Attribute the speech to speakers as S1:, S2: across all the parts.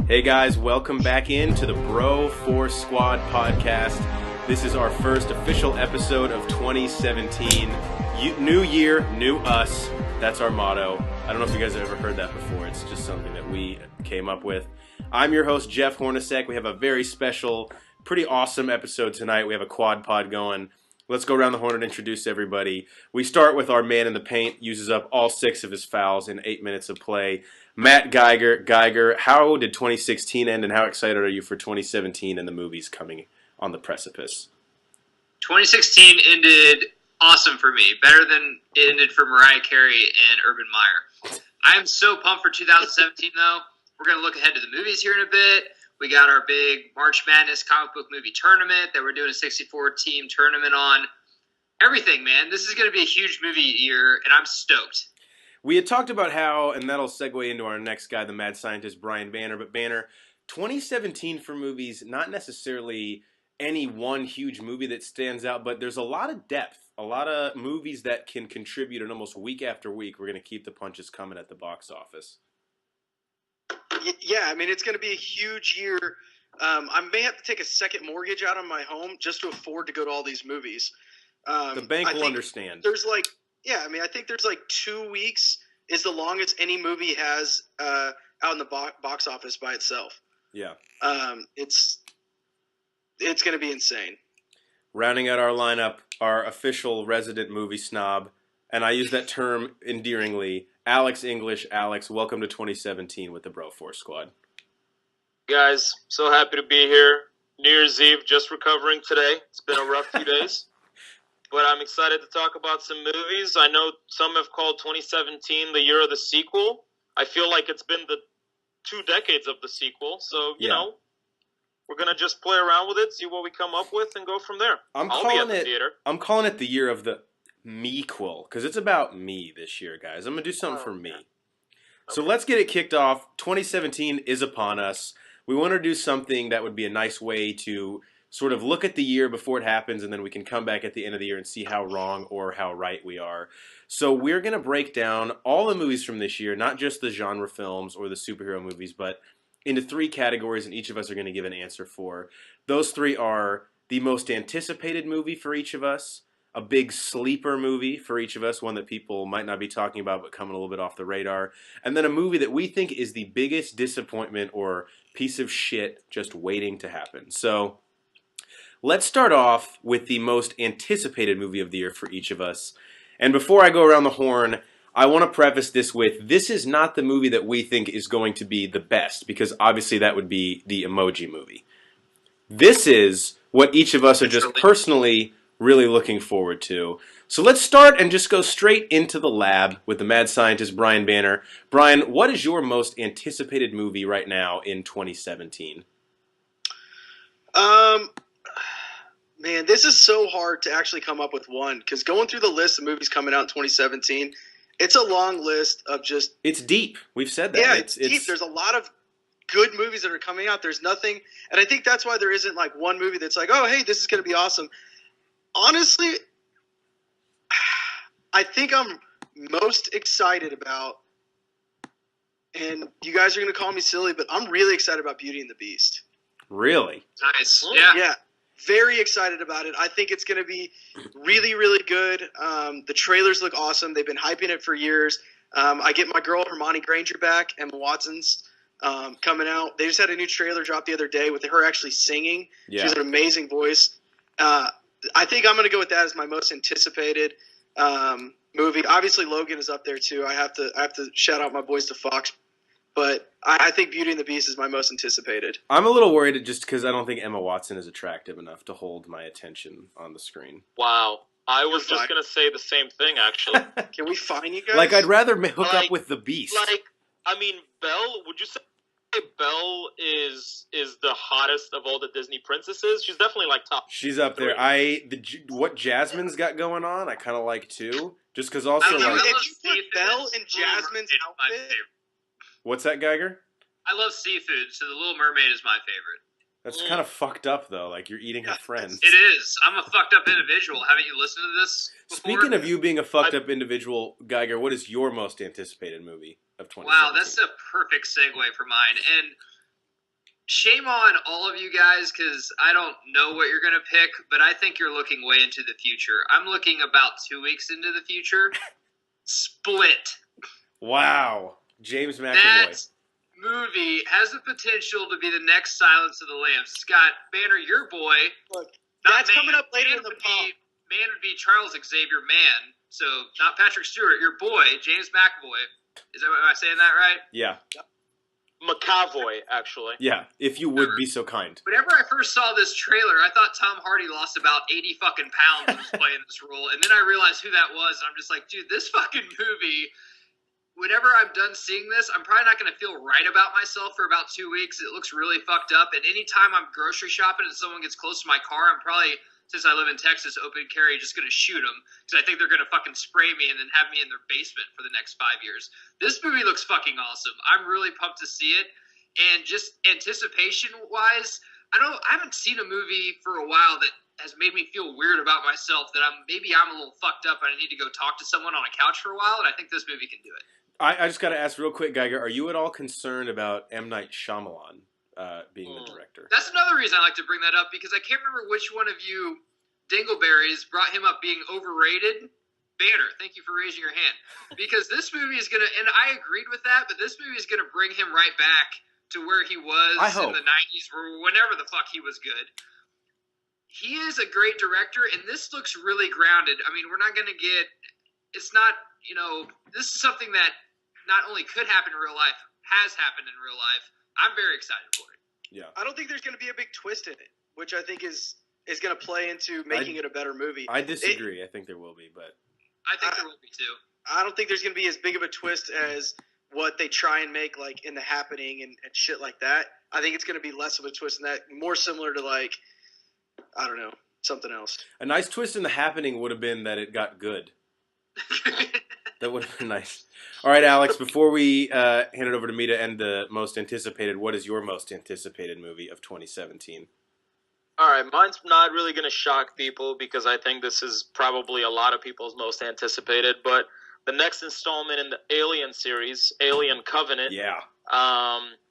S1: Hey guys, welcome back into the Bro Force Squad podcast. This is our first official episode of 2017. New year, new us. That's our motto. I don't know if you guys have ever heard that before. It's just something that we came up with. I'm your host, Jeff Hornacek. We have a very special, pretty awesome episode tonight. We have a quad pod going. Let's go around the horn and introduce everybody. We start with our man in the paint, uses up all 6 of his fouls in 8 minutes of play. Matt Geiger. Geiger, how did 2016 end, and how excited are you for 2017 and the movies coming on the precipice?
S2: 2016 ended awesome for me, better than it ended for Mariah Carey and Urban Meyer. I am so pumped for 2017, though. We're going to look ahead to the movies here in a bit. We got our big March Madness comic book movie tournament that we're doing a 64-team tournament on. Everything, man. This is going to be a huge movie year, and I'm stoked.
S1: We had talked about how, and that'll segue into our next guy, the mad scientist, Brian Banner. But Banner, 2017 for movies, not necessarily any one huge movie that stands out, but there's a lot of depth, a lot of movies that can contribute, and almost week after week, we're going to keep the punches coming at the box office.
S3: Yeah, I mean, it's going to be a huge year. I may have to take a second mortgage out on my home just to afford to go to all these movies.
S1: The bank will understand.
S3: I think there's like 2 weeks is the longest any movie has out in the box office by itself.
S1: Yeah.
S3: It's going to be insane.
S1: Rounding out our lineup, our official resident movie snob, and I use that term endearingly, Alex English. Alex, welcome to 2017 with the Bro Force Squad.
S4: Guys, so happy to be here. New Year's Eve, just recovering today. It's been a rough few days. But I'm excited to talk about some movies. I know some have called 2017 the year of the sequel. I feel like it's been the 2 decades of the sequel. So, you know, we're going to just play around with it, see what we come up with, and go from there. I'll be at the theater.
S1: I'm calling it the year of the me-quel, because it's about me this year, guys. I'm going to do something for me. Okay. So let's get it kicked off. 2017 is upon us. We want to do something that would be a nice way to sort of look at the year before it happens, and then we can come back at the end of the year and see how wrong or how right we are. So we're going to break down all the movies from this year, not just the genre films or the superhero movies, but into 3 categories, and each of us are going to give an answer for. Those 3 are the most anticipated movie for each of us, a big sleeper movie for each of us, one that people might not be talking about but coming a little bit off the radar, and then a movie that we think is the biggest disappointment or piece of shit just waiting to happen. So let's start off with the most anticipated movie of the year for each of us. And before I go around the horn, I want to preface this with, this is not the movie that we think is going to be the best, because obviously that would be the Emoji Movie. This is what each of us are just personally really looking forward to. So let's start and just go straight into the lab with the mad scientist, Brian Banner. Brian, what is your most anticipated movie right now in 2017?
S3: Man, this is so hard to actually come up with one, because going through the list of movies coming out in 2017, it's a long list of just...
S1: It's deep. We've said that.
S3: Yeah, it's deep. There's a lot of good movies that are coming out. There's nothing... And I think that's why there isn't like one movie that's like, oh, hey, this is going to be awesome. Honestly, I think I'm most excited about, and you guys are going to call me silly, but I'm really excited about Beauty and the Beast.
S1: Really?
S2: Nice. Yeah.
S3: Yeah. Very excited about it. I think it's going to be really, really good. The trailers look awesome. They've been hyping it for years. I get my girl Hermione Granger back. Emma Watson's coming out. They just had a new trailer drop the other day with her actually singing. Yeah. She has an amazing voice. I think I'm going to go with that as my most anticipated movie. Obviously, Logan is up there too. I have to shout out my boys to Fox. But I think Beauty and the Beast is my most anticipated.
S1: I'm a little worried just because I don't think Emma Watson is attractive enough to hold my attention on the screen.
S4: Wow. I was just going to say the same thing, actually.
S3: Can we find you guys?
S1: Like, I'd rather hook up with the Beast.
S4: Like, I mean, Belle, would you say Belle is the hottest of all the Disney princesses? She's definitely, like, top.
S1: She's up there. What Jasmine's got going on, I kind of like, too. Just because also,
S3: if you put Belle and Jasmine's outfit...
S1: What's that, Geiger?
S2: I love seafood, so The Little Mermaid is my favorite.
S1: That's kind of fucked up, though. Like, you're eating her friends.
S2: It is. I'm a fucked up individual. Haven't you listened to this before?
S1: Speaking of you being a fucked up individual, Geiger, what is your most anticipated movie of 2017?
S2: Wow, that's a perfect segue for mine. And shame on all of you guys because I don't know what you're going to pick, but I think you're looking way into the future. I'm looking about 2 weeks into the future. Split.
S1: Wow. James McAvoy.
S2: That movie has the potential to be the next Silence of the Lambs. Scott Banner, your boy.
S3: Look, that's coming up later in the pod.
S2: Man would be Charles Xavier Mann, so not Patrick Stewart. Your boy, James McAvoy. Am I saying that right?
S1: Yeah.
S4: McAvoy, actually.
S1: Yeah, if you would be so kind.
S2: Whenever I first saw this trailer, I thought Tom Hardy lost about 80 fucking pounds when he was playing this role, and then I realized who that was, and I'm just like, dude, this fucking movie, whenever I'm done seeing this, I'm probably not going to feel right about myself for about 2 weeks. It looks really fucked up, and anytime I'm grocery shopping and someone gets close to my car, I'm probably, since I live in Texas, open carry, just going to shoot them, because I think they're going to fucking spray me and then have me in their basement for the next 5 years. This movie looks fucking awesome. I'm really pumped to see it. And just anticipation-wise, I haven't seen a movie for a while that has made me feel weird about myself, that I'm a little fucked up and I need to go talk to someone on a couch for a while, and I think this movie can do it.
S1: I just got to ask real quick, Geiger, are you at all concerned about M. Night Shyamalan being the director?
S2: That's another reason I like to bring that up, because I can't remember which one of you dingleberries brought him up being overrated. Banner, thank you for raising your hand. Because this movie is going to, and I agreed with that, but this movie is going to bring him right back to where he was in the 90s, or whenever the fuck he was good. He is a great director, and this looks really grounded. I mean, we're not going to get, it's not, this is something that not only could happen in real life, has happened in real life. I'm very excited for it.
S1: Yeah.
S3: I don't think there's going to be a big twist in it, which I think is going to play into making it a better movie.
S1: I disagree. I think there will be, but
S2: I think there will be too.
S3: I don't think there's going to be as big of a twist as what they try and make like in The Happening and shit like that. I think it's going to be less of a twist than that, more similar to like, I don't know, something else.
S1: A nice twist in The Happening would have been that it got good. That would have been nice. All right, Alex, before we hand it over to me to end the most anticipated, what is your most anticipated movie of 2017?
S4: All right, mine's not really going to shock people because I think this is probably a lot of people's most anticipated, but the next installment in the Alien series, Alien Covenant,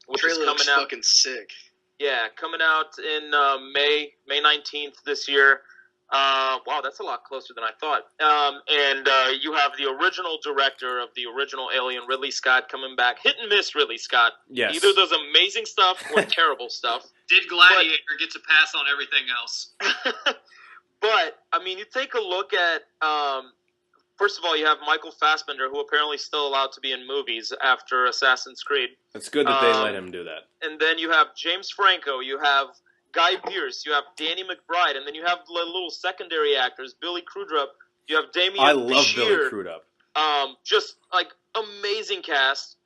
S4: which is coming out
S3: fucking sick.
S4: Yeah, coming out in May 19th this year. Wow, that's a lot closer than I thought. And you have the original director of the original Alien, Ridley Scott, coming back. Hit and miss, Ridley Scott.
S1: Yes.
S4: Either does amazing stuff or terrible stuff.
S2: Did Gladiator get to pass on everything else?
S4: But, I mean, you take a look at, first of all, you have Michael Fassbender, who apparently is still allowed to be in movies after Assassin's Creed.
S1: It's good that they let him do that.
S4: And then you have James Franco, you have Guy Pearce, you have Danny McBride, and then you have little secondary actors, Billy Crudup, you have Damien
S1: I love
S4: Bashir.
S1: Billy Crudup.
S4: Just like amazing cast.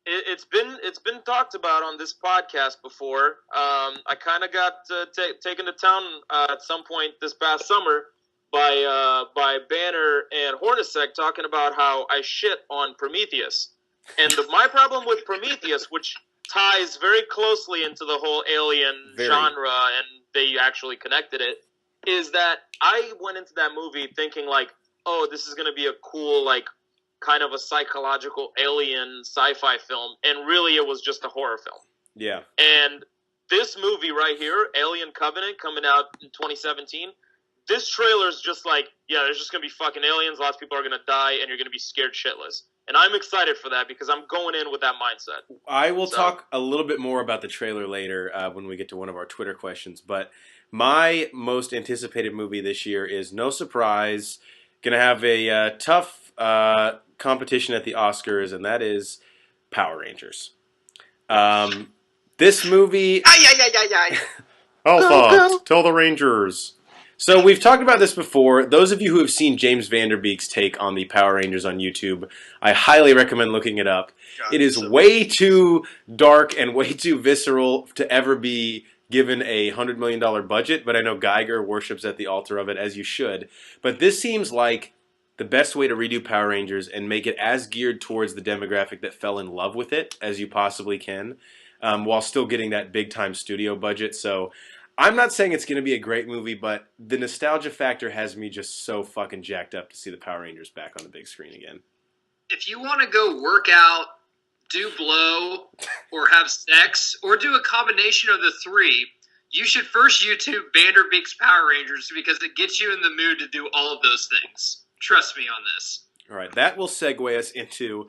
S4: It's been talked about on this podcast before. I kind of got taken to town at some point this past summer by Banner and Hornacek talking about how I shit on Prometheus, and my problem with Prometheus, which ties very closely into the whole Alien genre, and they actually connected it, is that I went into that movie thinking like, oh, this is going to be a cool, like, kind of a psychological alien sci-fi film, and really it was just a horror film.
S1: Yeah.
S4: And this movie right here, Alien Covenant, coming out in 2017, this trailer is just like, yeah, there's just going to be fucking aliens, lots of people are going to die, and you're going to be scared shitless. And I'm excited for that because I'm going in with that mindset.
S1: I will talk a little bit more about the trailer later when we get to one of our Twitter questions. But my most anticipated movie this year is, no surprise, going to have a tough competition at the Oscars, and that is Power Rangers. This movie... Alpha, tell the Rangers. So we've talked about this before. Those of you who have seen James Vanderbeek's take on the Power Rangers on YouTube, I highly recommend looking it up. It is way too dark and way too visceral to ever be given a $100 million budget, but I know Geiger worships at the altar of it, as you should. But this seems like the best way to redo Power Rangers and make it as geared towards the demographic that fell in love with it as you possibly can, while still getting that big-time studio budget. So I'm not saying it's going to be a great movie, but the nostalgia factor has me just so fucking jacked up to see the Power Rangers back on the big screen again.
S2: If you want to go work out do blow, or have sex, or do a combination of the three, you should first YouTube Vanderbeek's Power Rangers because it gets you in the mood to do all of those things. Trust me on this.
S1: All right, that will segue us into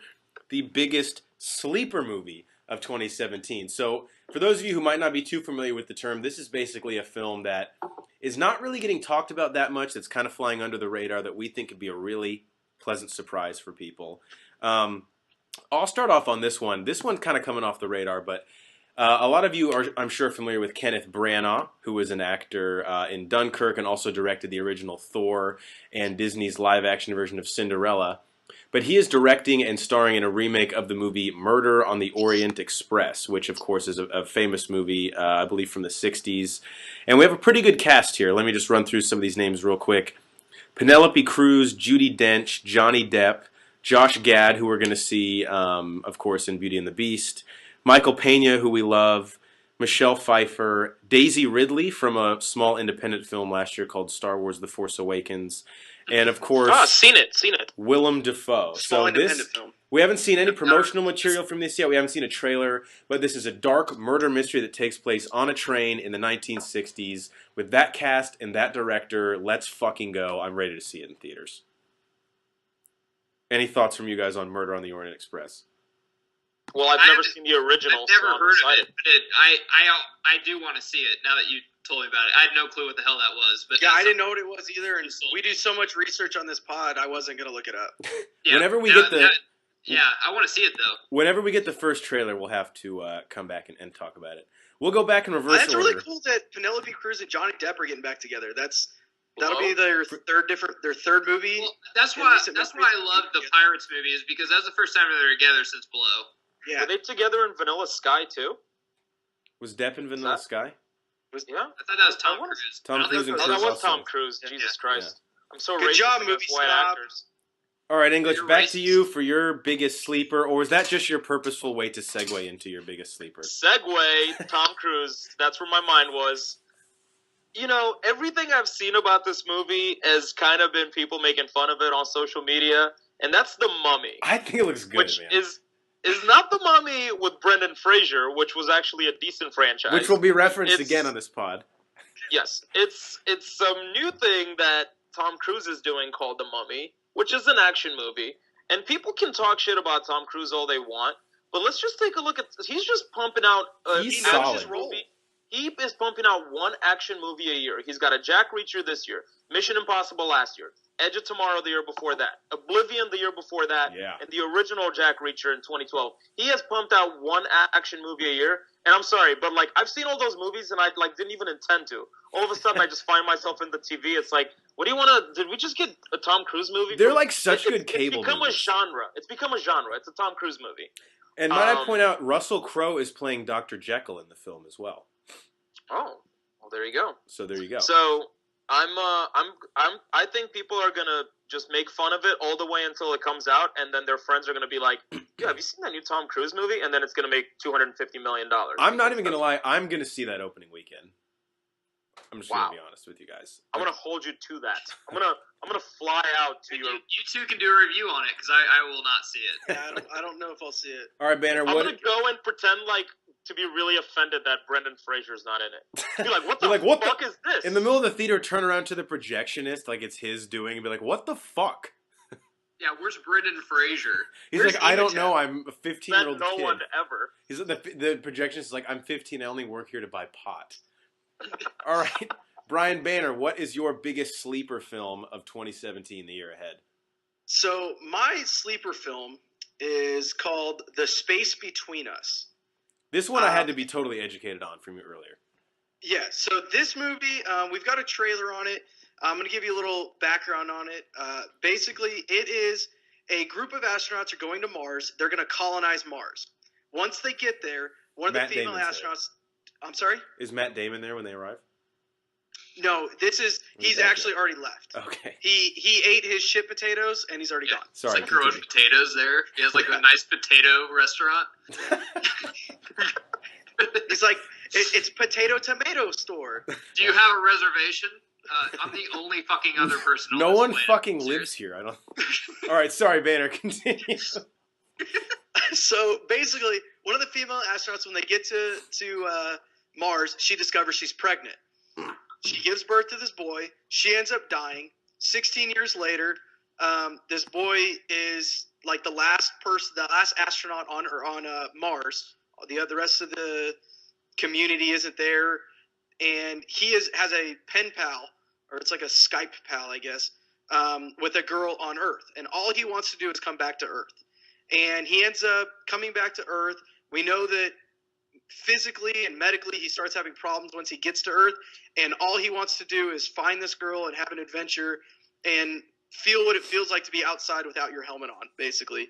S1: the biggest sleeper movie of 2017. So, for those of you who might not be too familiar with the term, this is basically a film that is not really getting talked about that much, that's kind of flying under the radar, that we think could be a really pleasant surprise for people. I'll start off on this one. This one's kind of coming off the radar, but a lot of you are, I'm sure, familiar with Kenneth Branagh, who was an actor in Dunkirk and also directed the original Thor and Disney's live-action version of Cinderella. But he is directing and starring in a remake of the movie Murder on the Orient Express, which, of course, is a famous movie, I believe, from the 60s. And we have a pretty good cast here. Let me just run through some of these names real quick. Penelope Cruz, Judi Dench, Johnny Depp, Josh Gad, who we're going to see, of course, in Beauty and the Beast, Michael Pena, who we love, Michelle Pfeiffer, Daisy Ridley from a small independent film last year called Star Wars The Force Awakens, and, of course,
S4: seen it.
S1: Willem Dafoe.
S3: Small independent film.
S1: We haven't seen any promotional material from this yet. We haven't seen a trailer, but this is a dark murder mystery that takes place on a train in the 1960s. With that cast and that director, let's fucking go. I'm ready to see it in theaters. Any thoughts from you guys on Murder on the Orient Express?
S4: Well, I've never seen the original.
S2: I've never heard of it, but I do want to see it now that you told me about it. I had no clue what the hell that was. But
S3: Yeah, I didn't know what it was either, and we do so much research on this pod, I wasn't going to look it up.
S2: Yeah,
S1: Whenever we get the...
S2: Yeah, I want to see it, though.
S1: Whenever we get the first trailer, we'll have to come back and talk about it. We'll go back in reverse
S3: That's
S1: order.
S3: really cool that Penelope Cruz and Johnny Depp are getting back together. That'll be their third movie.
S2: Well, that's why I love the Pirates movies, because that's the first time they're together since Blow.
S3: Yeah.
S4: Were they together in Vanilla Sky too?
S1: Was Depp in Vanilla Sky?
S4: Yeah.
S2: I thought that was Tom Cruise.
S1: Tom Cruise and
S4: Oh,
S1: Cruise
S4: that was
S1: also.
S4: Tom Cruise. Jesus Christ. I'm so
S3: Good
S4: racist
S3: job,
S4: against
S3: movie
S4: white
S3: snob.
S4: actors.
S1: All right, English,
S2: You're
S1: back
S2: racist.
S1: to you for your biggest sleeper, or was that just your purposeful way to segue into your biggest sleeper?
S4: Segway, Tom Cruise. That's where my mind was. You know, everything I've seen about this movie has kind of been people making fun of it on social media, and that's The Mummy,
S1: I think it looks good,
S4: which
S1: man.
S4: is not The Mummy with Brendan Fraser, which was actually a decent franchise.
S1: Which will be referenced
S4: It's-
S1: again on this pod.
S4: Yes, it's some new thing that Tom Cruise is doing called The Mummy, which is an action movie. And people can talk shit about Tom Cruise all they want, but let's just take a look at. He's just pumping out.
S1: He's
S4: action
S1: solid.
S4: movie. He is pumping out one action movie a year. He's got a Jack Reacher this year, Mission Impossible last year, Edge of Tomorrow the year before that, Oblivion the year before that,
S1: Yeah.
S4: and the original Jack Reacher in 2012. He has pumped out one action movie a year, and I'm sorry, but like I've seen all those movies and I like didn't even intend to. All of a sudden, I just find myself in the TV. It's like, what do you want to? Did we just get a Tom Cruise movie?
S1: They're like such good
S4: It's
S1: cable
S4: become
S1: movies.
S4: a genre. It's become a genre. It's a Tom Cruise movie.
S1: And might I point out, Russell Crowe is playing Dr. Jekyll in the film as well.
S4: Oh, well, there you go.
S1: So there you go.
S4: So I think people are gonna just make fun of it all the way until it comes out, and then their friends are gonna be like, "Yeah, have you seen that new Tom Cruise movie?" And then it's gonna make $250 million.
S1: I'm not even going to lie. I'm going to see that opening weekend. I'm just going
S4: Wow.
S1: to be honest with you guys.
S4: I'm gonna hold you to that. I'm gonna fly out to
S2: You,
S4: your.
S2: you two can do a review on it, because I will not see it.
S3: Yeah, I don't know if I'll see it.
S1: All right, Banner,
S4: I'm
S1: what...
S4: gonna go and pretend like to be really offended that Brendan Fraser's not in it. Be like, what the
S1: You're like, what the-
S4: fuck is this?
S1: In the middle of the theater, turn around to the projectionist like it's his doing and be like, what the fuck?
S2: Yeah, where's Brendan Fraser?
S1: He's
S3: Where's
S1: like, I don't
S3: Imogen?
S1: know. I'm a
S4: that
S1: 15-year-old
S4: no
S1: kid.
S4: one ever.
S1: He's the projectionist is like, I'm 15. I only work here to buy pot. All right. Brian Banner, what is your biggest sleeper film of 2017, the year ahead?
S3: So my sleeper film is called The Space Between Us.
S1: This one I had to be totally educated on from you earlier.
S3: Yeah, so this movie, we've got a trailer on it. I'm going to give you a little background on it. Basically, it is a group of astronauts are going to Mars. They're going to colonize Mars. Once they get there, one of
S1: Matt
S3: the female
S1: Damon's
S3: astronauts... I'm sorry?
S1: Is Matt Damon there when they arrive?
S3: No, he's
S1: Okay.
S3: actually already left.
S1: Okay.
S3: He ate his shit potatoes, and he's already
S2: Yeah.
S3: gone.
S1: Sorry.
S2: It's like growing
S1: continue.
S2: potatoes there. He has like a nice potato restaurant.
S3: He's like, it's potato tomato store.
S2: Do you have a reservation? I'm the only fucking other person on
S1: No
S2: this
S1: one
S2: planet.
S1: fucking lives here. I don't. All right, sorry, Banner. Continue.
S3: So So basically, one of the female astronauts, when they get to Mars, she discovers she's pregnant. She gives birth to this boy. She ends up dying. 16 years later, this boy is like the last astronaut on Mars. The rest of the community isn't there, and he has a pen pal, or it's like a Skype pal, I guess, with a girl on Earth, and all he wants to do is come back to Earth. And he ends up coming back to Earth. We know that physically and medically he starts having problems once he gets to Earth, and all he wants to do is find this girl and have an adventure and feel what it feels like to be outside without your helmet on, basically.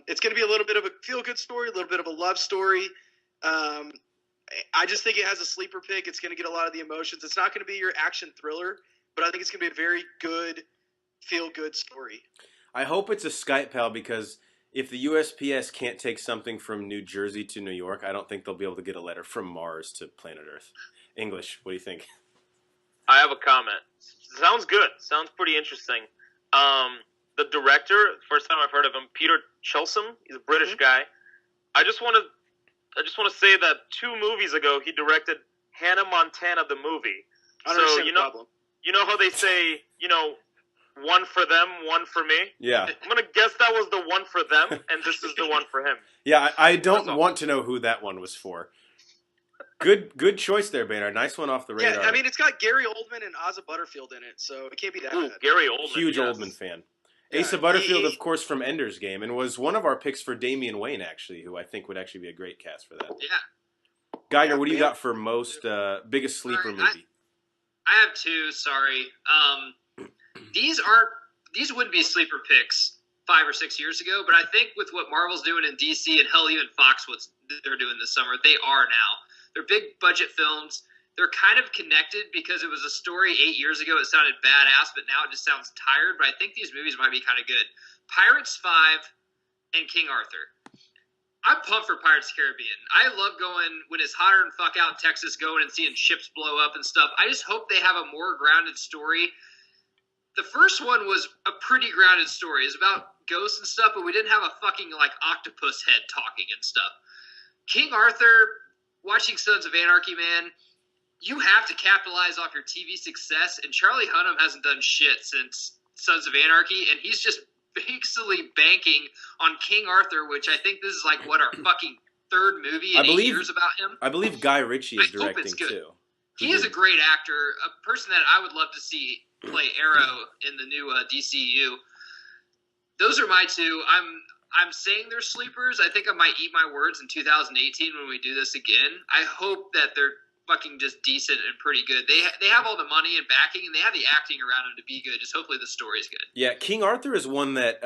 S3: It's going to be a little bit of a feel-good story, a little bit of a love story. I just think it has a sleeper pick. It's going to get a lot of the emotions. It's not going to be your action thriller, but I think it's going to be a very good, feel-good story.
S1: I hope it's a Skype pal, because if the USPS can't take something from New Jersey to New York, I don't think they'll be able to get a letter from Mars to planet Earth. English, what do you think?
S4: I have a comment. Sounds good. Sounds pretty interesting. The director, first time I've heard of him, Peter Chelsom. He's a British guy. I just want to say that 2 movies ago he directed Hannah Montana the movie.
S3: I don't understand the problem.
S4: You know how they say, one for them, one for me?
S1: Yeah.
S4: I'm going to guess that was the one for them, and this is the one for him.
S1: Yeah, I don't want to know who that one was for. Good choice there, Baynard. Nice one off the radar.
S3: Yeah, I mean, it's got Gary Oldman and Asa Butterfield in it, so it can't be that bad.
S4: Gary Oldman.
S1: Huge
S4: yes.
S1: Oldman fan.
S3: Yeah,
S1: Asa Butterfield, of course, from Ender's Game, and was one of our picks for Damian Wayne, actually, who I think would actually be a great cast for that.
S2: Yeah.
S1: Geiger, what do you got for most biggest sleeper movie?
S2: I have 2. Sorry. These wouldn't be sleeper picks 5 or 6 years ago, but I think with what Marvel's doing in DC and hell, even Fox, what they're doing this summer, they are now. They're big budget films. They're kind of connected because it was a story 8 years ago. It sounded badass, but now it just sounds tired. But I think these movies might be kind of good. Pirates 5 and King Arthur. I'm pumped for Pirates of the Caribbean. I love going when it's hotter than fuck out in Texas, going and seeing ships blow up and stuff. I just hope they have a more grounded story. The first one was a pretty grounded story. It was about ghosts and stuff, but we didn't have a fucking octopus head talking and stuff. King Arthur, watching Sons of Anarchy, man, you have to capitalize off your TV success, and Charlie Hunnam hasn't done shit since Sons of Anarchy, and he's just basically banking on King Arthur, which I think this is our fucking 3rd movie in 8 years about him.
S1: I believe Guy Ritchie is directing too.
S2: He is a great actor, a person that I would love to see play Arrow in the new DCU. Those are my 2. I'm saying they're sleepers. I think I might eat my words in 2018 when we do this again. I hope that they're fucking just decent and pretty good. They have all the money and backing, and they have the acting around them to be good. Just hopefully the story's good.
S1: Yeah, King Arthur is one that,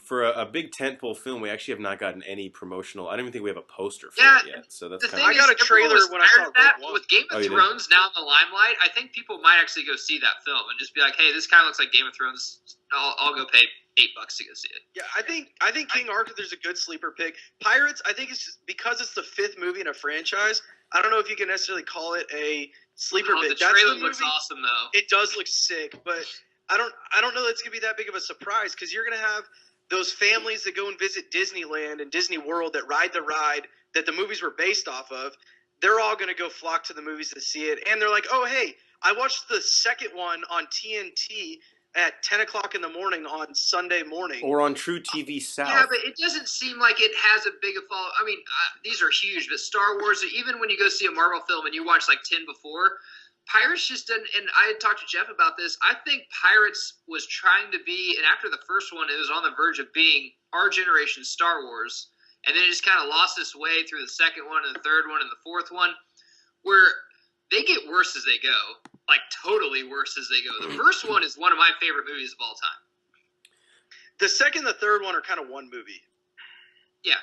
S1: for a big tentpole film, we actually have not gotten any promotional. I don't even think we have a poster for it yet. So that's kind of.
S3: I got a trailer when I saw
S2: that. With Game of Thrones now in the limelight, I think people might actually go see that film and just be like, "Hey, this kind of looks like Game of Thrones. I'll go pay $8 to go see it."
S3: Yeah, I think King Arthur's a good sleeper pick. Pirates, I think it's just because it's the 5th movie in a franchise. I don't know if you can necessarily call it a sleeper pick.
S2: The trailer looks awesome, though.
S3: It does look sick, but I don't know that it's gonna be that big of a surprise, because you're gonna have those families that go and visit Disneyland and Disney World that ride the ride that the movies were based off of. They're all gonna go flock to the movies to see it, and they're like, "Oh, hey, I watched the second one on TNT at 10 o'clock in the morning on Sunday morning."
S1: Or on True TV South.
S2: Yeah, but it doesn't seem like it has a big follow. I mean, these are huge, but Star Wars, even when you go see a Marvel film and you watch 10 before, Pirates just didn't, and I had talked to Jeff about this, I think Pirates was trying to be, and after the first one, it was on the verge of being our generation's Star Wars, and then it just kind of lost its way through the second one and the third one and the fourth one, where they get worse as they go. Totally worse as they go. The first one is one of my favorite movies of all time.
S3: The second and the third one are kind of one movie.
S2: Yeah.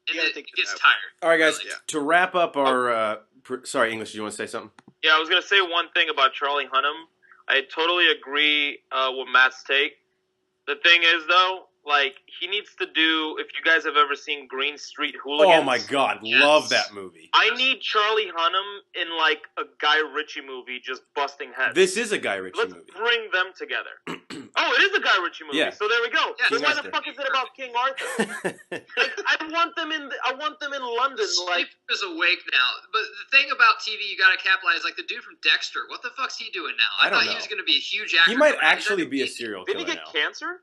S2: And
S3: Yeah,
S2: it gets tired.
S1: All right, guys,
S2: Really.
S1: to wrap up our... sorry, English, do you want to say something?
S4: Yeah, I was going to say one thing about Charlie Hunnam. I totally agree with Matt's take. The thing is, though, Like, he needs to do, if you guys have ever seen Green Street Hooligans.
S1: Oh my God,
S2: Yes.
S1: love that movie.
S4: I need Charlie Hunnam in, like, a Guy Ritchie movie just busting heads.
S1: This is a Guy Ritchie
S4: Let's
S1: movie.
S4: bring them together. Oh, it is a Guy Ritchie movie.
S1: Yeah.
S4: So there we go.
S2: Yeah,
S4: Then why
S1: King
S4: the
S1: Arthur.
S4: fuck is it about King Arthur? Like, I want them in London. Like,
S2: Sleep is awake now. But the thing about TV you got to capitalize, like the dude from Dexter. What the fuck's he doing now?
S1: I don't
S2: thought
S1: know.
S2: he was going to be a huge actor.
S1: He might
S2: coming out. He's
S1: actually
S2: not
S1: be a
S2: gonna
S1: serial
S4: did he
S1: killer
S4: get
S1: now.
S4: cancer?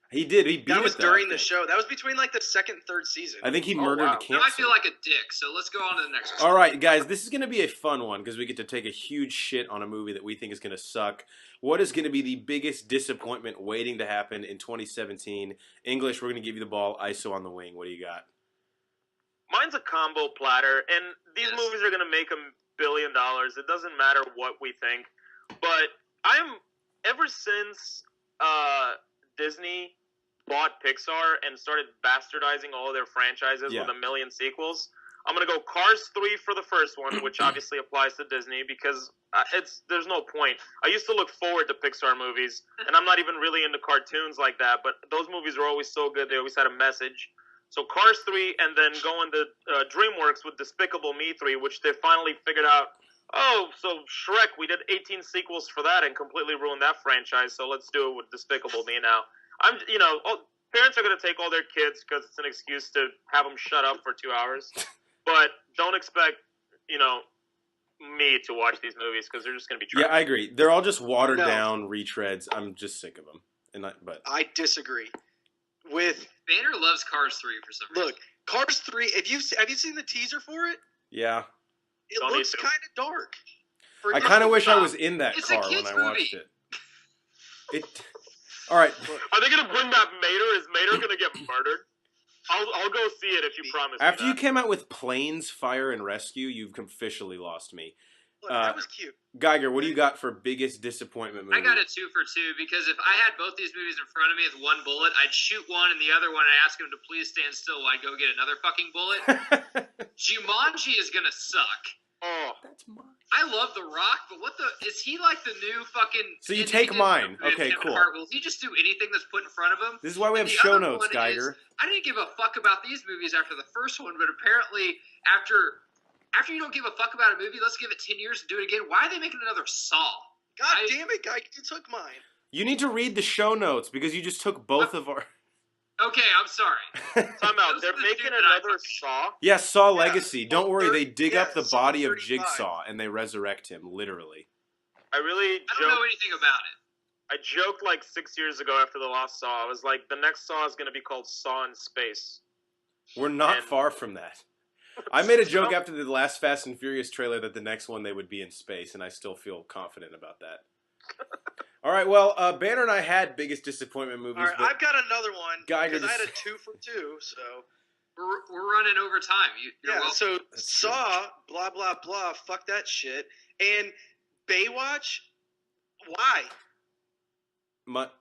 S1: He did. He beat
S3: That
S1: it
S3: was
S1: though,
S3: during
S1: I
S3: the
S1: think.
S3: show. That was between like the second and third season.
S1: I think he
S4: Oh,
S1: murdered
S4: wow.
S1: cancer.
S2: Now I feel like a dick. So let's go on to the next one.
S1: All right, guys, this is going to be a fun one because we get to take a huge shit on a movie that we think is going to suck. What is going to be the biggest disappointment waiting to happen in 2017? English, we're going to give you the ball. ISO on the wing. What do you got?
S4: Mine's a combo platter, and these
S2: Yes.
S4: movies are going to make $1 billion. It doesn't matter what we think. But ever since Disney bought Pixar and started bastardizing all of their franchises
S1: Yeah.
S4: with 1 million sequels, I'm going to go Cars 3 for the first one, which obviously applies to Disney because there's no point. I used to look forward to Pixar movies, and I'm not even really into cartoons like that, but those movies were always so good. They always had a message. So Cars 3, and then going to DreamWorks with Despicable Me 3, which they finally figured out, oh, so Shrek, we did 18 sequels for that and completely ruined that franchise, so let's do it with Despicable Me now. Parents are going to take all their kids because it's an excuse to have them shut up for 2 hours. But don't expect, me to watch these movies because they're just going to be trash.
S1: Yeah, I agree. They're all just watered
S3: No.
S1: down retreads. I'm just sick of them.
S3: I disagree. With
S2: Banner loves Cars 3 for some reason.
S3: look, Cars 3. Have you seen the teaser for it?
S1: yeah,
S3: It
S4: Don't
S3: looks
S4: need to.
S3: kind of dark.
S1: I kind of wish I was in that
S2: It's a
S1: car when
S2: kid's
S1: I watched
S2: movie.
S1: it. All right.
S4: Are they going to bring back Mater? Is Mater going to get murdered? I'll go see it if you promise
S1: After
S4: me
S1: you
S4: that.
S1: came out with Planes, Fire, and Rescue, you've officially lost me.
S3: Look, that was cute.
S1: Geiger, what do you got for biggest disappointment movie?
S2: I got a 2 for 2 because if I had both these movies in front of me with one bullet, I'd shoot one and the other one I'd ask him to please stand still while I go get another fucking bullet. Jumanji is gonna suck.
S4: Oh,
S1: That's mine.
S2: I love The Rock, but is he like the new fucking?
S1: So you
S2: he
S1: take
S2: did
S1: mine.
S2: with
S1: Okay,
S2: Kevin
S1: cool.
S2: Hart. Will he just do anything that's put in front of him?
S1: This is why we have
S2: And the
S1: show
S2: other
S1: notes,
S2: one
S1: Geiger.
S2: is, I didn't give a fuck about these movies after the first one, but apparently after you don't give a fuck about a movie, let's give it 10 years and do it again. Why are they making another Saw?
S3: God damn it, guy! You took mine.
S1: You need to read the show notes because you just took both of our.
S2: Okay, I'm sorry.
S4: time out.
S2: Those
S4: They're
S2: are the
S4: making
S2: two that I
S4: another
S2: fucking-
S4: Saw?
S1: Yeah, Saw
S3: Yeah.
S1: Legacy. Don't worry, they dig up the
S3: Saw
S1: body of
S3: 35.
S1: Jigsaw and they resurrect him, literally.
S4: I really
S2: I don't know anything about it.
S4: I joked like 6 years ago after the last Saw. I was like, the next Saw is going to be called Saw in Space.
S1: We're not
S4: And-
S1: far from that. I made a joke after the last Fast and Furious trailer that the next one they would be in space, and I still feel confident about that. All right, well, Banner and I had biggest disappointment movies,
S3: All right,
S1: but
S3: I've got another one
S1: Geiger
S3: because I had
S1: just-
S3: a 2 for 2. So
S2: We're running over time. You're
S3: yeah,
S2: welcome.
S3: so
S1: That's
S3: Saw, blah blah blah. Fuck that shit. And Baywatch. Why?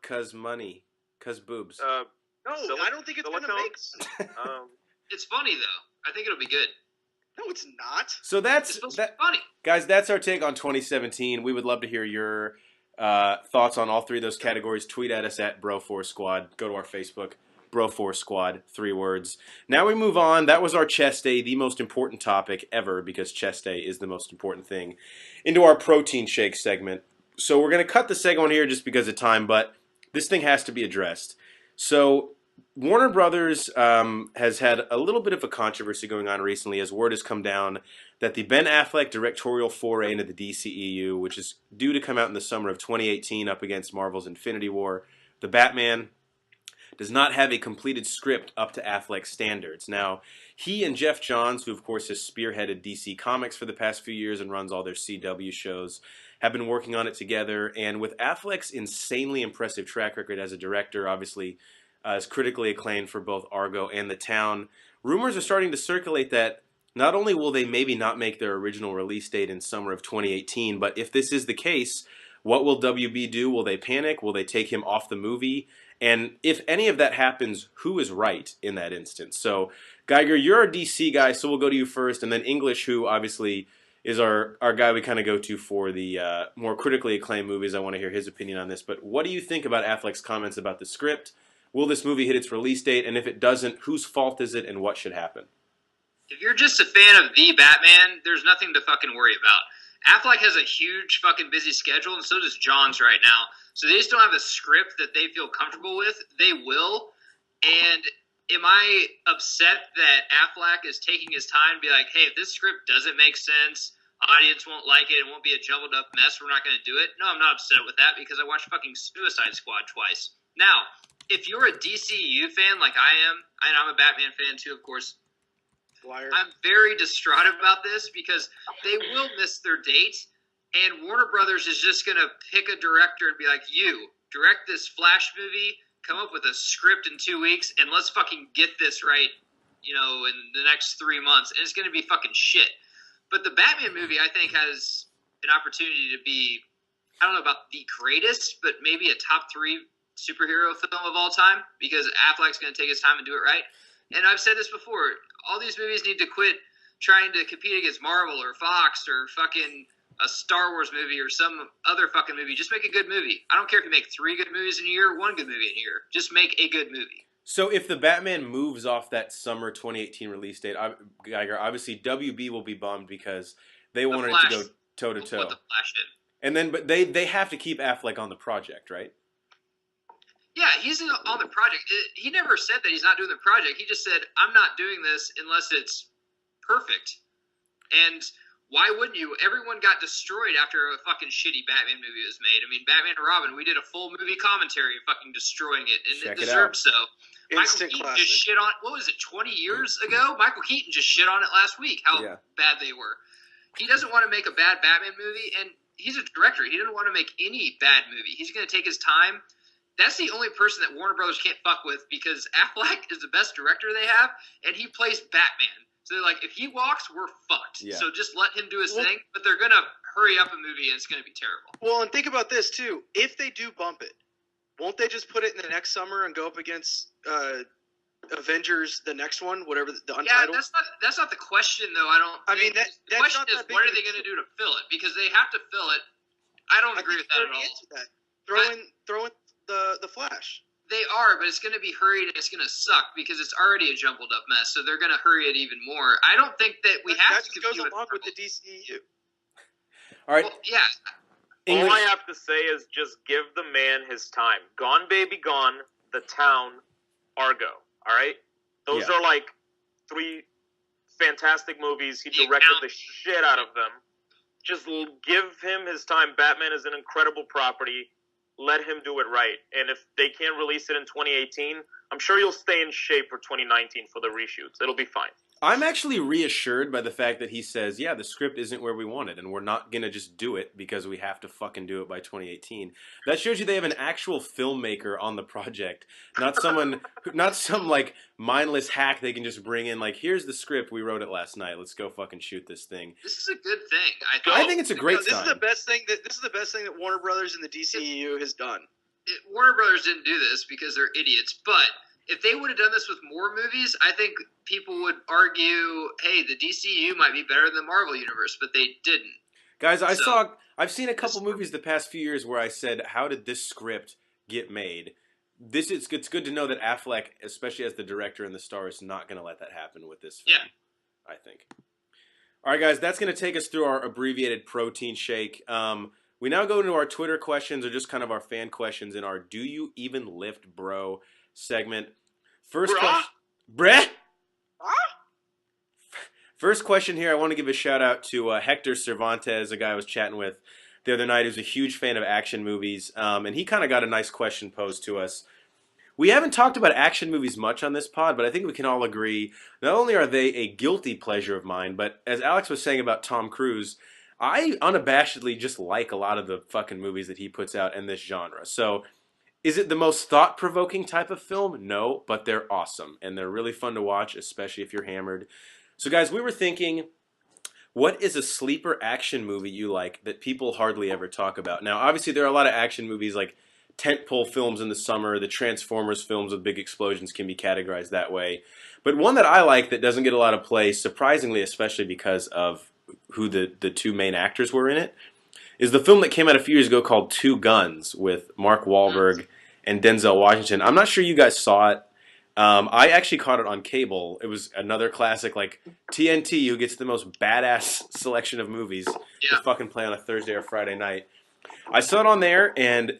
S1: cause money, cause boobs.
S3: No,
S4: Silic-
S3: I don't think it's gonna make.
S4: silicones?
S2: It's funny though. I think it'll be good.
S3: No, it's not.
S1: So
S2: It's
S1: that's
S2: supposed
S1: that,
S2: to be funny.
S1: guys. That's our take on 2017. We would love to hear your thoughts on all three of those categories. Tweet at us at Bro4Squad. Go to our Facebook, Bro4Squad. 3 words. Now we move on. That was our chest day, the most important topic ever, because chest day is the most important thing. Into our protein shake segment. So we're going to cut the segment here just because of time, but this thing has to be addressed. So Warner Brothers has had a little bit of a controversy going on recently as word has come down that the Ben Affleck directorial foray into the DCEU, which is due to come out in the summer of 2018 up against Marvel's Infinity War, the Batman, does not have a completed script up to Affleck's standards. Now, he and Jeff Johns, who of course has spearheaded DC Comics for the past few years and runs all their CW shows, have been working on it together. And with Affleck's insanely impressive track record as a director, obviously is critically acclaimed for both Argo and The Town, rumors are starting to circulate that not only will they maybe not make their original release date in summer of 2018, but if this is the case, what will WB do? Will they panic? Will they take him off the movie? And if any of that happens, who is right in that instance? So, Geiger, you're a DC guy, so we'll go to you first, and then English, who obviously is our guy we kind of go to for the more critically acclaimed movies. I want to hear his opinion on this. But what do you think about Affleck's comments about the script? Will this movie hit its release date? And if it doesn't, whose fault is it and what should happen?
S2: If you're just a fan of the Batman, there's nothing to fucking worry about. Affleck has a huge fucking busy schedule, and so does John's right now. So they just don't have a script that they feel comfortable with. They will. And am I upset that Affleck is taking his time to be like, hey, if this script doesn't make sense, audience won't like it, it won't be a jumbled up mess, we're not going to do it? No, I'm not upset with that because I watched fucking Suicide Squad twice. Now, if you're a DCU fan like I am, and I'm a Batman fan too, of course,
S3: Liar.
S2: I'm very distraught about this because they will miss their date, and Warner Brothers is just going to pick a director and be like, you, direct this Flash movie, come up with a script in 2 weeks, and let's fucking get this right, in the next 3 months. And it's going to be fucking shit. But the Batman movie, I think, has an opportunity to be, I don't know about the greatest, but maybe a top 3 superhero film of all time because Affleck's going to take his time and do it right. And I've said this before, all these movies need to quit trying to compete against Marvel or Fox or fucking a Star Wars movie or some other fucking movie. Just make a good movie. I don't care if you make 3 good movies in a year, 1 good movie in a year. Just make a good movie.
S1: So if the Batman moves off that summer 2018 release date, Geiger, obviously WB will be bummed because they wanted it to go toe-to-toe.
S2: Put the Flash in.
S1: And then, but they have to keep Affleck on the project, right?
S2: Yeah, he's on the project. He never said that he's not doing the project. He just said, I'm not doing this unless it's perfect. And why wouldn't you? Everyone got destroyed after a fucking shitty Batman movie was made. I mean, Batman and Robin, we did a full movie commentary fucking destroying it, and it deserved so.
S3: Instant
S2: Michael Keaton
S3: classic.
S2: just shit on, what was it, 20 years ago? Michael Keaton just shit on it last week, how bad they were. He doesn't want to make a bad Batman movie, and he's a director. He doesn't want to make any bad movie. He's going to take his time. That's the only person that Warner Brothers can't fuck with because Affleck is the best director they have, and he plays Batman. So they're like, if he walks, we're fucked.
S1: Yeah.
S2: So just let him do his thing, but they're going to hurry up a movie, and it's going to be terrible.
S3: Well, and think about this, too. If they do bump it, won't they just put it in the next summer and go up against Avengers, the next one, whatever, the Untitled?
S2: Yeah, that's not the question, though. The question is, what are they going to do to fill it? Because they have to fill it. I don't agree with that at all.
S3: Throw in the Flash.
S2: They are, but it's going to be hurried and it's going to suck because it's already a jumbled up mess. So they're going to hurry it even more. I don't think that we have to compete
S3: goes along with the DCEU.
S1: All right.
S2: Well, yeah.
S4: All I have to say is just give the man his time. Gone Baby Gone, The Town, Argo. All right? Those are like 3 fantastic movies. He directed the shit out of them. Just give him his time. Batman is an incredible property. Let him do it right. And if they can't release it in 2018, I'm sure you'll stay in shape for 2019 for the reshoots. It'll be fine.
S1: I'm actually reassured by the fact that he says, yeah, the script isn't where we want it, and we're not going to just do it because we have to fucking do it by 2018. That shows you they have an actual filmmaker on the project, not some like mindless hack they can just bring in like, here's the script, we wrote it last night, let's go fucking shoot this thing.
S2: This is a good thing.
S1: I think it's a great
S3: This
S1: sign.
S3: is the best thing that Warner Brothers and the DCEU has done.
S2: Warner Brothers didn't do this because they're idiots, but if they would have done this with more movies, I think people would argue, hey, the DCU might be better than the Marvel Universe, but they didn't.
S1: Guys, I've seen a couple movies the past few years where I said, how did this script get made? It's good to know that Affleck, especially as the director and the star, is not going to let that happen with this film, I think. All right, guys, that's going to take us through our abbreviated protein shake. We now go into our Twitter questions, or just kind of our fan questions in our Do You Even Lift, Bro segment. First question here, I want to give a shout out to Hector Cervantes, a guy I was chatting with the other night who's a huge fan of action movies, and he kind of got a nice question posed to us. We haven't talked about action movies much on this pod, but I think we can all agree not only are they a guilty pleasure of mine, but as Alex was saying about Tom Cruise, I unabashedly just like a lot of the fucking movies that he puts out in this genre. So is it the most thought-provoking type of film? No, but they're awesome, and they're really fun to watch, especially if you're hammered. So guys, we were thinking, what is a sleeper action movie you like that people hardly ever talk about? Now, obviously, there are a lot of action movies like tentpole films in the summer. The Transformers films with big explosions can be categorized that way. But one that I like that doesn't get a lot of play, surprisingly, especially because of who the 2 main actors were in it, is the film that came out a few years ago called Two Guns with Mark Wahlberg and Denzel Washington. I'm not sure you guys saw it. I actually caught it on cable. It was another classic, like TNT, who gets the most badass selection of movies to fucking play on a Thursday or Friday night. I saw it on there, and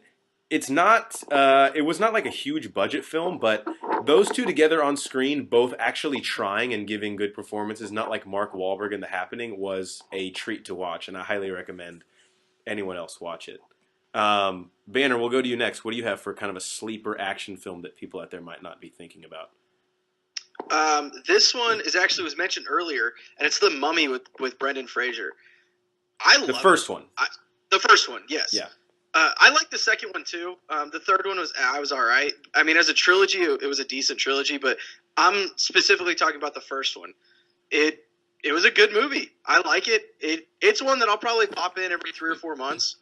S1: it's not. It was not like a huge budget film, but those two together on screen, both actually trying and giving good performances, not like Mark Wahlberg in The Happening, was a treat to watch, and I highly recommend anyone else watch it. Banner, we'll go to you next. What do you have for kind of a sleeper action film that people out there might not be thinking about?
S3: This one was mentioned earlier, and it's The Mummy with Brendan Fraser. I love
S1: the first one.
S3: The first one, yes.
S1: Yeah.
S3: I like the second one too. The third one was all right. I mean, as a trilogy, it was a decent trilogy, but I'm specifically talking about the first one. It was a good movie. I like it. It's one that I'll probably pop in every 3 or 4 months.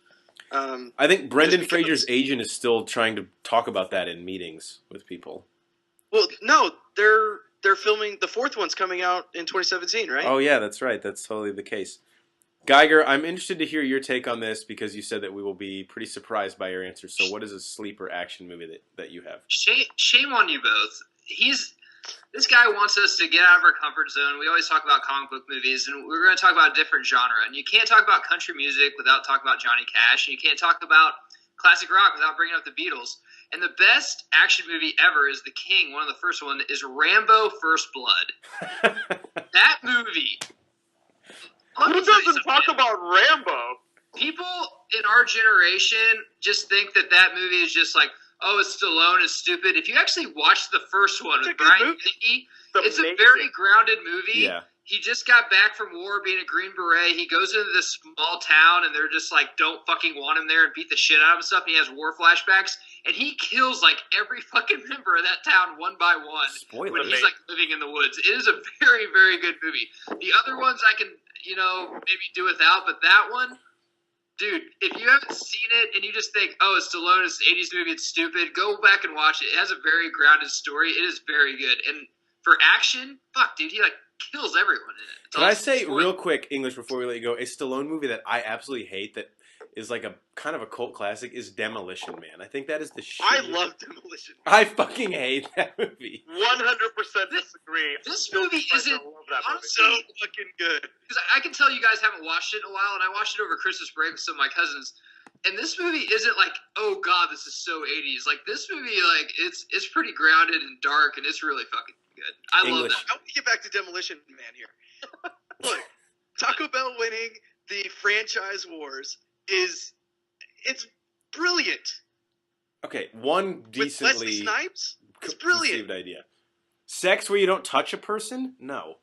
S1: I think Brendan Fraser's agent is still trying to talk about that in meetings with people.
S3: Well, no, they're filming the fourth one's coming out in 2017, right?
S1: Oh yeah, that's right. That's totally the case. Geiger, I'm interested to hear your take on this because you said that we will be pretty surprised by your answer. So, what is a sleeper action movie that you have?
S2: Shame on you both. This guy wants us to get out of our comfort zone. We always talk about comic book movies, and we're going to talk about a different genre. And you can't talk about country music without talking about Johnny Cash, and you can't talk about classic rock without bringing up the Beatles. And the best action movie ever is The King. One of the first one is Rambo: First Blood. That movie.
S4: Who doesn't talk about Rambo?
S2: People in our generation just think that movie is just like, oh, it's Stallone is stupid. If you actually watch the first one with Brian Hickey, it's a very grounded movie.
S1: Yeah.
S2: He just got back from war being a Green Beret. He goes into this small town, and they're just like, don't fucking want him there and beat the shit out of him and stuff. And he has war flashbacks, and he kills like every fucking member of that town one by one.
S1: Spoiler,
S2: when he's like living in the woods. It is a very, very good movie. The other ones I can, maybe do without, but that one, dude, if you haven't seen it and you just think, oh, it's Stallone, it's an 80s movie, it's stupid, go back and watch it. It has a very grounded story. It is very good. And for action, fuck, dude, he like kills everyone in it.
S1: Can I say real quick, English, before we let you go, a Stallone movie that I absolutely hate that is like a kind of a cult classic is Demolition Man. I think that is the shit.
S3: I love Demolition Man.
S1: I fucking hate that movie.
S4: 100% disagree.
S2: This movie isn't
S3: so fucking good.
S2: Because I can tell you guys haven't watched it in a while, and I watched it over Christmas break with some of my cousins. And this movie isn't like, oh god, this is so 80s. Like this movie, like it's pretty grounded and dark, and it's really fucking good. I love that.
S3: I want to get back to Demolition Man here. Look, Taco Bell winning the franchise wars it's brilliant.
S1: Okay, one decently
S3: with Wesley Snipes, it's brilliant.
S1: conceived idea. Sex where you don't touch a person? No.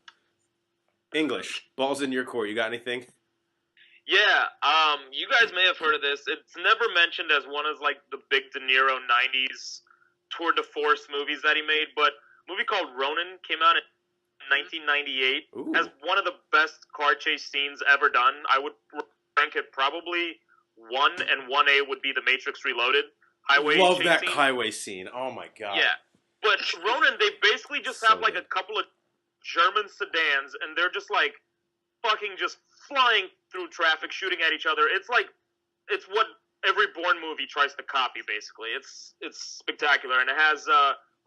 S1: English, balls in your court. You got anything?
S4: Yeah, you guys may have heard of this. It's never mentioned as one of like the big De Niro 90s tour de force movies that he made, but a movie called Ronin came out in 1998
S1: Ooh.
S4: as one of the best car chase scenes ever done. I would rank it probably 1, and 1A would be The Matrix Reloaded.
S1: Love that
S4: scene.
S1: highway scene. Oh my god.
S4: Yeah. But Ronin, they basically just have like a couple of German sedans, and they're just like fucking just flying through traffic, shooting at each other. It's what every Bourne movie tries to copy, basically. It's spectacular, and it has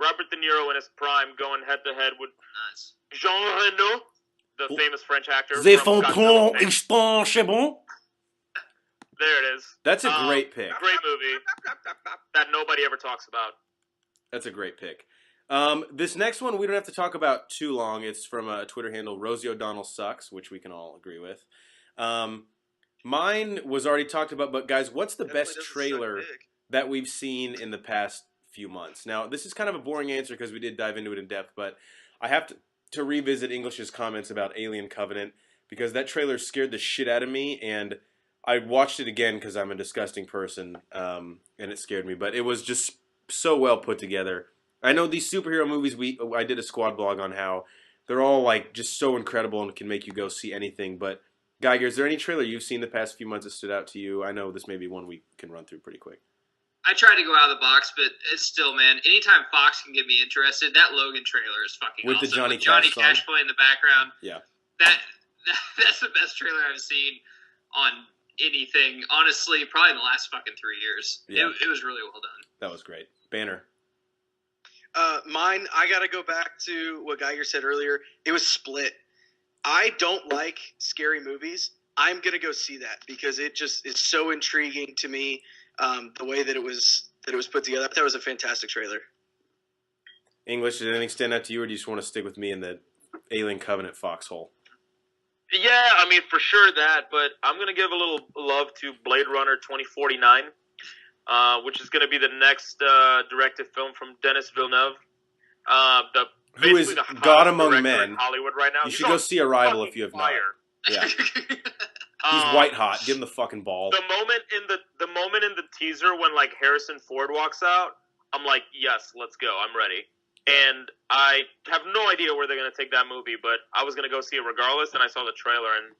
S4: Robert De Niro in his prime going head to head with Jean Reno, the famous French actor.
S1: They font prendre, ich pense, c'est bon.
S4: There it is.
S1: That's a great pick.
S4: Great movie that nobody ever talks about.
S1: That's a great pick. This next one we don't have to talk about too long. It's from a Twitter handle, Rosie O'Donnell Sucks, which we can all agree with. Mine was already talked about, but guys, what's the best trailer that we've seen in the past few months? Now, this is kind of a boring answer because we did dive into it in depth, but I have to revisit English's comments about Alien Covenant because that trailer scared the shit out of me, and I watched it again because I'm a disgusting person, and it scared me. But it was just so well put together. I know these superhero movies, I did a squad blog on how they're all like just so incredible and can make you go see anything. But Geiger, is there any trailer you've seen the past few months that stood out to you? I know this may be one we can run through pretty quick.
S2: I tried to go out of the box, but it's still, man, anytime Fox can get me interested, that Logan trailer is fucking
S1: with
S2: awesome.
S1: The Johnny
S2: with Johnny
S1: Cash
S2: Cash playing in the background.
S1: Yeah.
S2: That's the best trailer I've seen on anything, honestly, probably in the last fucking 3 years.
S1: Yeah.
S2: It was really well done.
S1: That was great. Banner.
S3: Mine, I got to go back to what Geiger said earlier. It was Split. I don't like scary movies. I'm going to go see that because it just is so intriguing to me, the way that it was put together. I thought it was a fantastic trailer.
S1: English, did anything stand out to you, or do you just want to stick with me in the Alien Covenant foxhole?
S4: Yeah, I mean, for sure that, but I'm going to give a little love to Blade Runner 2049, which is going to be the next directed film from Denis Villeneuve.
S1: Who is
S4: the
S1: God
S4: hottest
S1: among
S4: director
S1: men.
S4: in Hollywood right now.
S1: You
S4: He's
S1: should go
S4: on
S1: see Arrival if
S4: fucking
S1: you have
S4: fire.
S1: not. Yeah. He's white hot. Give him the fucking ball.
S4: The moment in the teaser when like Harrison Ford walks out, I'm like, yes, let's go. I'm ready. And I have no idea where they're going to take that movie, but I was going to go see it regardless, and I saw the trailer, and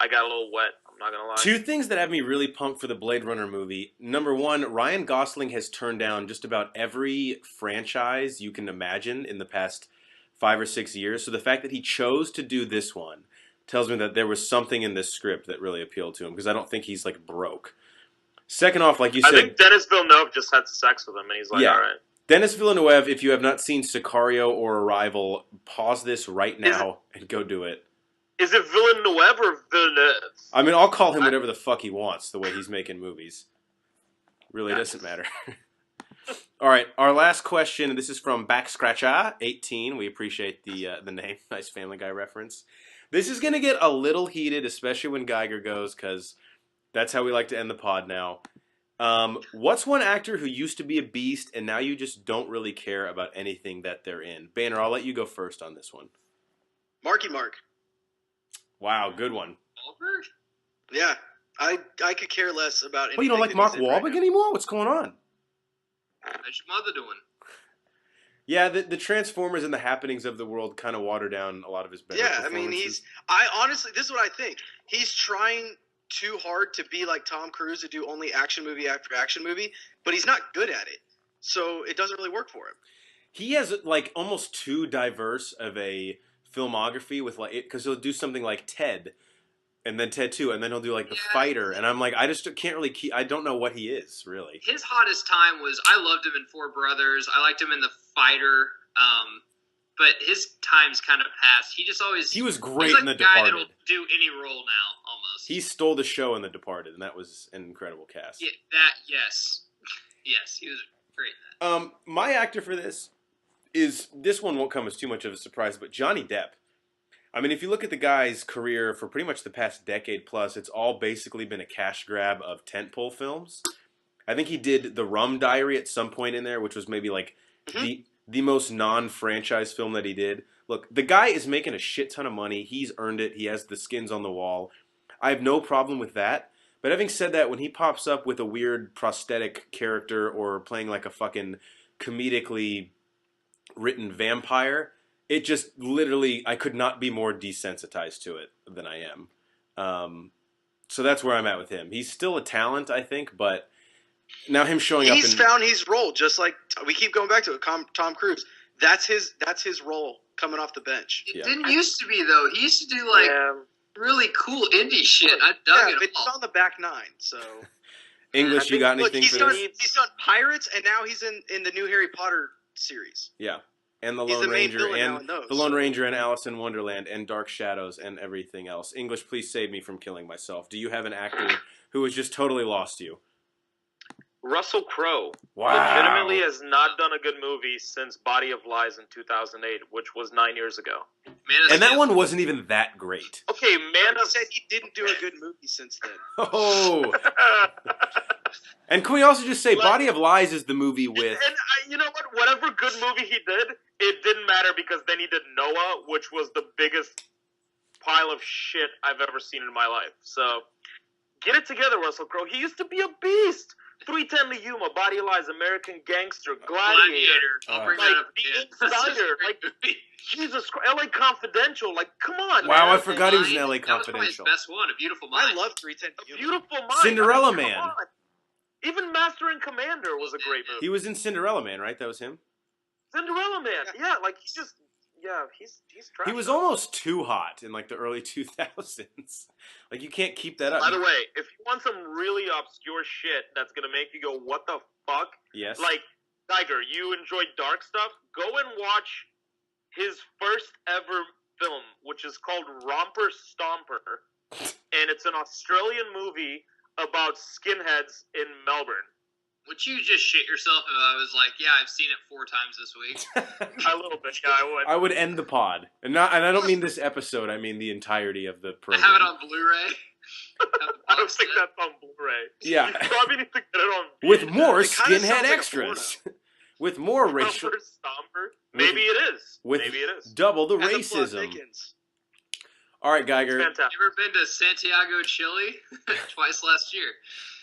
S4: I got a little wet. I'm not going to lie.
S1: Two things that have me really pumped for the Blade Runner movie. Number one, Ryan Gosling has turned down just about every franchise you can imagine in the past 5 or 6 years. So the fact that he chose to do this one tells me that there was something in this script that really appealed to him, because I don't think he's like broke. Second off, like you said,
S4: I think Denis Villeneuve just had sex with him, and he's like, all right.
S1: Denis Villeneuve, if you have not seen Sicario or Arrival, pause this right now and go do it.
S4: Is it Villeneuve or Villeneuve?
S1: I mean, I'll call him whatever the fuck he wants, the way he's making movies. Really doesn't matter. All right, our last question, and this is from Backscratcha18. We appreciate the name. Nice Family Guy reference. This is going to get a little heated, especially when Geiger goes, because that's how we like to end the pod now. What's one actor who used to be a beast and now you just don't really care about anything that they're in? Banner, I'll let you go first on this one.
S3: Marky Mark.
S1: Wow, good one.
S2: Wahlberg?
S3: Yeah, I could care less about anything.
S1: Well, you don't like
S3: that
S1: Mark
S3: he's in
S1: Wahlberg
S3: right now.
S1: anymore? What's going on?
S2: How's your mother doing?
S1: Yeah, the Transformers and the happenings of the world kind of water down a lot of his better
S3: Yeah, I
S1: performances.
S3: mean, I honestly, this is what I think. He's trying too hard to be like Tom Cruise to do only action movie after action movie, but he's not good at it. So it doesn't really work for him.
S1: He has like almost too diverse of a filmography with like, because he'll do something like Ted, and then Ted 2, and then he'll do like The Fighter, and I'm like, I just can't really I don't know what he is really.
S2: His hottest time was, I loved him in Four Brothers. I liked him in The Fighter. But his time's kind of passed.
S1: He was great
S2: he's like
S1: in The
S2: a guy
S1: Departed.
S2: that'll do any role now, almost.
S1: He stole the show in The Departed, and that was an incredible cast.
S2: Yeah, yes, he was great in that.
S1: My actor for this one won't come as too much of a surprise, but Johnny Depp. I mean, if you look at the guy's career for pretty much the past decade plus, it's all basically been a cash grab of tentpole films. I think he did The Rum Diary at some point in there, which was maybe like the most non-franchise film that he did. Look, the guy is making a shit ton of money. He's earned it. He has the skins on the wall. I have no problem with that. But having said that, when he pops up with a weird prosthetic character or playing like a fucking comedically written vampire, it just literally, I could not be more desensitized to it than I am. So that's where I'm at with him. He's still a talent, I think, but now him showing up. He's
S3: found his role, just like we keep going back to it. Tom Cruise. That's his role coming off the bench.
S2: It didn't used to be though. He used to do like really cool indie shit. I dug it.
S3: It's on the back nine. So
S1: English, you got anything for this?
S3: He's done Pirates, and now he's in the new Harry Potter series.
S1: Yeah. And the
S3: He's
S1: Lone
S3: the main
S1: Ranger
S3: villain now
S1: and
S3: in those,
S1: the Lone Ranger and Alice in Wonderland and Dark Shadows and everything else. English, please save me from killing myself. Do you have an actor who has just totally lost you?
S4: Russell Crowe.
S1: Wow.
S4: Legitimately has not done a good movie since Body of Lies in 2008, which was 9 years ago.
S1: And that one wasn't even that great.
S4: Okay, Man of...
S3: said he didn't do a good movie since then.
S1: Oh. And can we also just say, Body of Lies is the movie with...
S4: And you know what? Whatever good movie he did, it didn't matter because then he did Noah, which was the biggest pile of shit I've ever seen in my life. So, get it together, Russell Crowe. He used to be a beast. 310 to Yuma, Body of Lies, American Gangster, Gladiator.
S2: I'll bring that up again.
S4: The Insider. Like, Jesus Christ. LA Confidential. Like, come on,
S1: wow,
S4: man.
S1: I forgot he was in LA
S2: That was probably
S1: Confidential.
S2: his best one, A Beautiful Mind.
S3: I love 310 to Yuma.
S4: Beautiful Mind.
S1: Cinderella
S4: I mean,
S1: Man.
S4: come on. Even Master and Commander was a great movie.
S1: He was in Cinderella Man, right? That was him?
S4: Cinderella Man. Yeah, like, he's just... Yeah, he's trash.
S1: He was almost too hot in like the early 2000s. Like you can't keep that up.
S4: By the way, if you want some really obscure shit that's gonna make you go, "What the fuck?"
S1: Yes.
S4: Like Geiger, you enjoy dark stuff. Go and watch his first ever film, which is called Romper Stomper, and it's an Australian movie about skinheads in Melbourne.
S2: Would you just shit yourself if I was like, yeah, I've seen it 4 times this week?
S4: A little bit, yeah, I would.
S1: I would end the pod, and I don't mean this episode. I mean the entirety of the
S2: I
S1: program.
S2: have it on Blu-ray.
S4: I don't think that's on Blu-ray.
S1: Yeah.
S4: You probably need to get it on
S1: With
S4: VHS.
S1: more
S3: It kinda
S1: skinhead
S3: sounds like a
S1: extras. With more racial.
S4: Romper Stomper? Maybe it is.
S1: With
S4: Maybe it is.
S1: double the
S3: And the Blood
S1: racism.
S3: Thickens.
S1: All right, Geiger.
S4: Fantastic.
S2: You ever been to Santiago, Chile? Twice last year.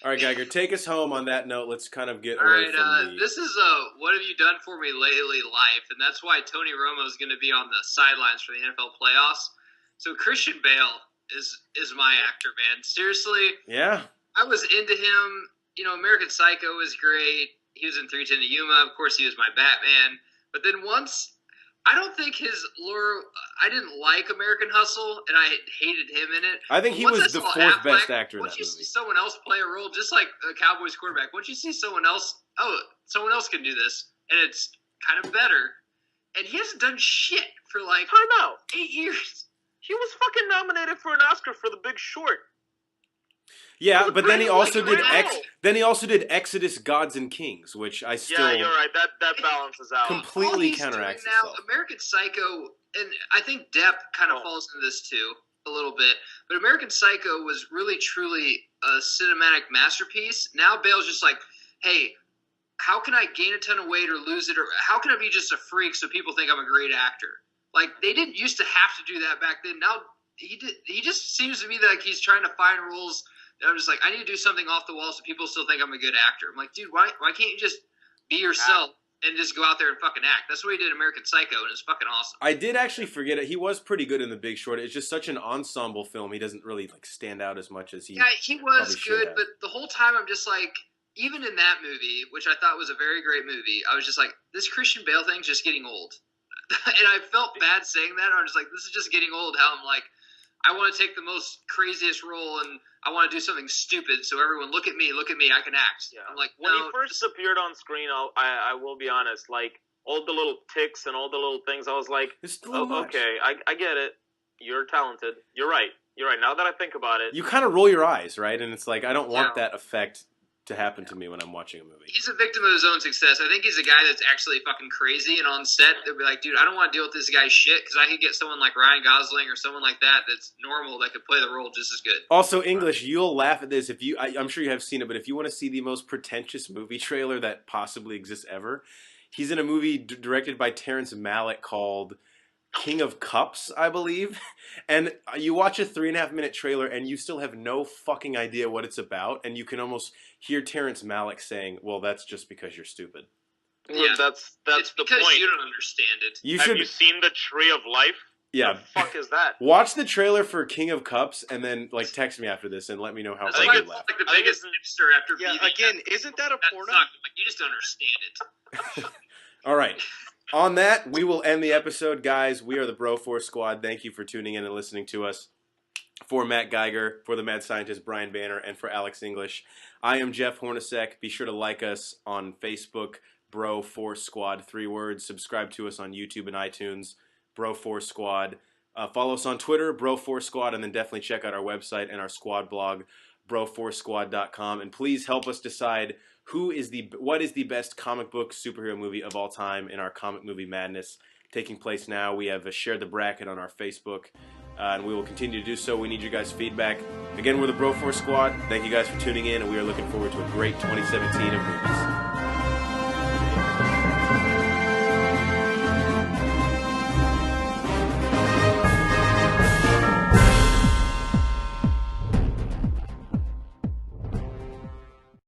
S1: All right, Geiger. Take us home on that note. Let's kind of get
S2: All
S1: away
S2: right,
S1: from the.
S2: this is what have you done for me lately life, and that's why Tony Romo is going to be on the sidelines for the NFL playoffs. So Christian Bale is my actor, man. Seriously,
S1: Yeah.
S2: I was into him. You know, American Psycho was great. He was in 310 to Yuma. Of course, he was my Batman. But then once, I don't think his lure. I didn't like American Hustle, and I hated him in it.
S1: I think he
S2: Once I
S1: was the
S2: saw
S1: 4th
S2: Affleck,
S1: best actor in
S2: once
S1: that
S2: you
S1: movie.
S2: see someone else play a role, just like a Cowboys quarterback, once you see someone else, someone else can do this, and it's kind of better. And he hasn't done shit for like
S4: Time out.
S2: 8 years.
S4: He was fucking nominated for an Oscar for The Big Short.
S1: Yeah,
S4: Look,
S1: but then he
S4: Brandon,
S1: also
S4: like,
S1: did
S4: I know.
S1: Exodus: Gods and Kings, which I still
S4: Yeah, you're right. That balances out.
S1: completely
S2: All he's
S1: counteracts
S2: doing now,
S1: itself.
S2: American Psycho, and I think Depp kind of
S4: Oh.
S2: falls into this too a little bit. But American Psycho was really truly a cinematic masterpiece. Now Bale's just like, hey, how can I gain a ton of weight or lose it, or how can I be just a freak so people think I'm a great actor? Like they didn't used to have to do that back then. Now he just seems to me like he's trying to find rules. And I'm just like, I need to do something off the wall so people still think I'm a good actor. I'm like, dude, why can't you just be yourself and just go out there and fucking act? That's what he did in American Psycho, and it's fucking awesome.
S1: I did actually forget it. He was pretty good in The Big Short. It's just such an ensemble film. He doesn't really like stand out as much as he.
S2: Yeah, he was
S1: probably should
S2: good,
S1: have.
S2: but the whole time I'm just like, even in that movie, which I thought was a very great movie, I was just like, this Christian Bale thing's just getting old. And I felt bad saying that. I'm just like, this is just getting old. How I'm like, I want to take the most craziest role and I want to do something stupid so everyone look at me, I can act.
S4: Yeah.
S2: I'm like,
S4: When
S2: no,
S4: he first appeared on screen, I will be honest, like, all the little ticks and all the little things, I was like,
S1: It's a little much.
S4: okay, I get it. You're talented. You're right. Now that I think about it.
S1: You kind of roll your eyes, right? And it's like I don't want
S2: Yeah.
S1: that effect to happen to me when I'm watching a movie.
S2: he's a victim of his own success. I think he's a guy that's actually fucking crazy, and on set they'll be like, dude, I don't want to deal with this guy's shit because I could get someone like Ryan Gosling or someone like that that's normal that could play the role just as good.
S1: Also, English, you'll laugh at this if you. I'm sure you have seen it, but if you want to see the most pretentious movie trailer that possibly exists ever, he's in a movie directed by Terrence Malick called King of Cups, I believe. And you watch a 3.5-minute trailer and you still have no fucking idea what it's about, and you can almost hear Terrence Malick saying, "Well, that's just because you're stupid."
S2: Yeah.
S4: That's
S2: It's
S4: the
S2: because
S4: point.
S2: you don't understand it.
S1: You
S4: Have
S1: should,
S4: you seen the Tree of Life?
S1: yeah.
S4: The fuck is that?
S1: Watch the trailer for King of Cups and then like text me after this and let me know how
S2: That's
S1: hard
S2: why
S1: you
S2: it's
S1: laugh.
S2: like the
S4: I think
S2: biggest hipster after
S3: Yeah,
S2: BB.
S3: again, isn't that a
S2: That
S3: porno?
S2: sucked. Like, you just don't understand it.
S1: All right. On that, we will end the episode, guys. We are the Bro Force Squad. Thank you for tuning in and listening to us. For Matt Geiger, for the mad scientist Brian Banner, and for Alex English, I am Jeff Hornacek. Be sure to like us on Facebook, Bro Force Squad, 3 words. Subscribe to us on YouTube and iTunes, Bro Force Squad. Follow us on Twitter, Bro Force Squad, and then definitely check out our website and our squad blog, broforcesquad.com. And please help us decide what is the best comic book superhero movie of all time in our comic movie madness taking place now. We have shared the bracket on our Facebook, and we will continue to do so. We need your guys' feedback. Again, we're the Bro Force Squad. Thank you guys for tuning in, and we are looking forward to a great 2017 of movies.